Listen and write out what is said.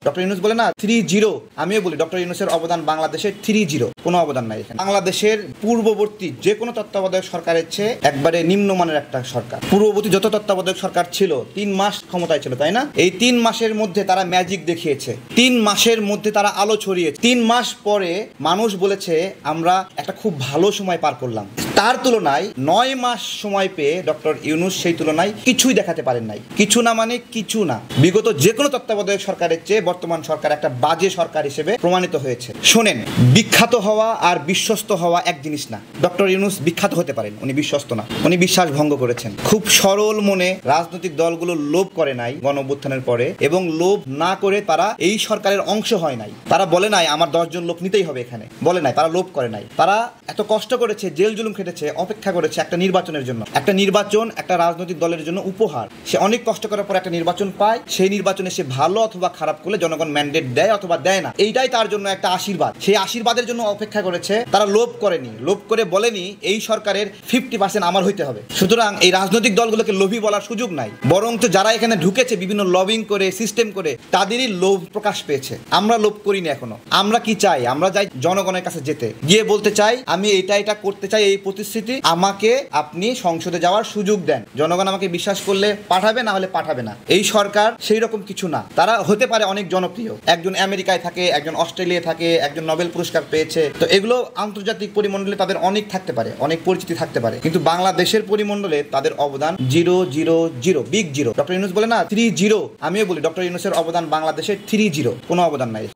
Doctor Yunus বলে না 3-0, আমিও বলি ডক্টর ইউনূসের অবদান বাংলাদেশের 3-0, কোনো অবদান নাই এখানে। বাংলাদেশের পূর্ববর্তী যে কোনো তত্ত্বাবধায়ক সরকারের চেয়ে একবারে নিম্নমানের একটা সরকার। পূর্ববর্তী যত তত্ত্বাবধায়ক সরকার ছিল 3 মাস ক্ষমতায় ছিল, তাই না? এই 3 মাসের মধ্যে তারা ম্যাজিক দেখিয়েছে, 3 মাসের মধ্যে তারা আলো ছড়িয়েছে। 3 মাস পরে মানুষ বলেছে আমরা একটা খুব ভালো সময় পার করলাম। তার তুলনায় 9 মাস সময় পেয়ে ডক্টর ইউনূস সেই তুলনায় কিছুই দেখাতে পারেন নাই। কিছু না মানে কিছু না। বিগত যে কোনো তত্ত্বাবধায়ক সরকারের চেয়ে বর্তমান সরকার একটা বাজে সরকার হিসেবে প্রমাণিত হয়েছে। শোনেন, বিখ্যাত হওয়া আর বিশ্বস্ত হওয়া এক জিনিস না। ডক্টর ইউনূস বিখ্যাত হতে পারেন, উনি বিশ্বস্ত না, উনি বিশ্বাস ভঙ্গ করেছেন। খুব সরল মনে রাজনৈতিক দলগুলো লোভ করে নাই গণ অভ্যুত্থানের পরে, এবং লোভ না করে তারা এই সরকারের অংশ হয় নাই। তারা বলে নাই আমার 10 জন লোক নিতেই হবে এখানে, বলে নাই, তারা লোভ করে নাই। তারা এত কষ্ট করেছে, জেল জুলুম খেটেছে, অপেক্ষা করেছে একটা নির্বাচনের জন্য। একটা নির্বাচন একটা রাজনৈতিক দলের জন্য উপহার। সে অনেক কষ্ট করার পর একটা নির্বাচন পায়, সেই নির্বাচনে সে ভালো অথবা খারাপ করলে জনগণ ম্যান্ডেট দেয় অথবা দেয় না, এইটাই তার জন্য একটা আশীর্বাদ। সেই আশীর্বাদের জন্য অপেক্ষা করেছে। তারা লোভ করেনি, লোভ করে বলেনি এই সরকারের 50% আমার হইতে হবে। সুতরাং এই রাজনৈতিক দলগুলোকে লোভী বলার সুযোগ নাই, বরঞ্চ যারা এখানে ঢুকেছে বিভিন্ন লবিং করে সিস্টেম করে তাদেরই লোভ প্রকাশ পেয়েছে। আমরা লোভ করিনি এখনো। আমরা কি চাই? আমরা চাই জনগণের কাছে যেতে, গিয়ে বলতে চাই আমি এটা করতে চাই, এই প্রতিশ্রুতি, আমাকে আপনি সংসদে যাওয়ার সুযোগ দেন। জনগণ আমাকে বিশ্বাস করলে পাঠাবে, না হলে পাঠাবে না। এই সরকার সেই রকম কিছু না। তারা হতে পারে অনেক জনপ্রিয়, একজন আমেরিকায় থাকে, একজন অস্ট্রেলিয়ায় থাকে, একজন নোবেল পুরস্কার পেয়েছে, তো এগুলো আন্তর্জাতিক পরিমণ্ডলে তাদের অনেক থাকতে পারে, অনেক পরিচিতি থাকতে পারে, কিন্তু বাংলাদেশের পরিমণ্ডলে তাদের অবদান 0-0-0, বিগ 0। ডক্টর ইউনূস বলে না 3-0, আমিও বলি ডক্টর ইউনূসের অবদান বাংলাদেশের 3-0, কোনো অবদান নাই।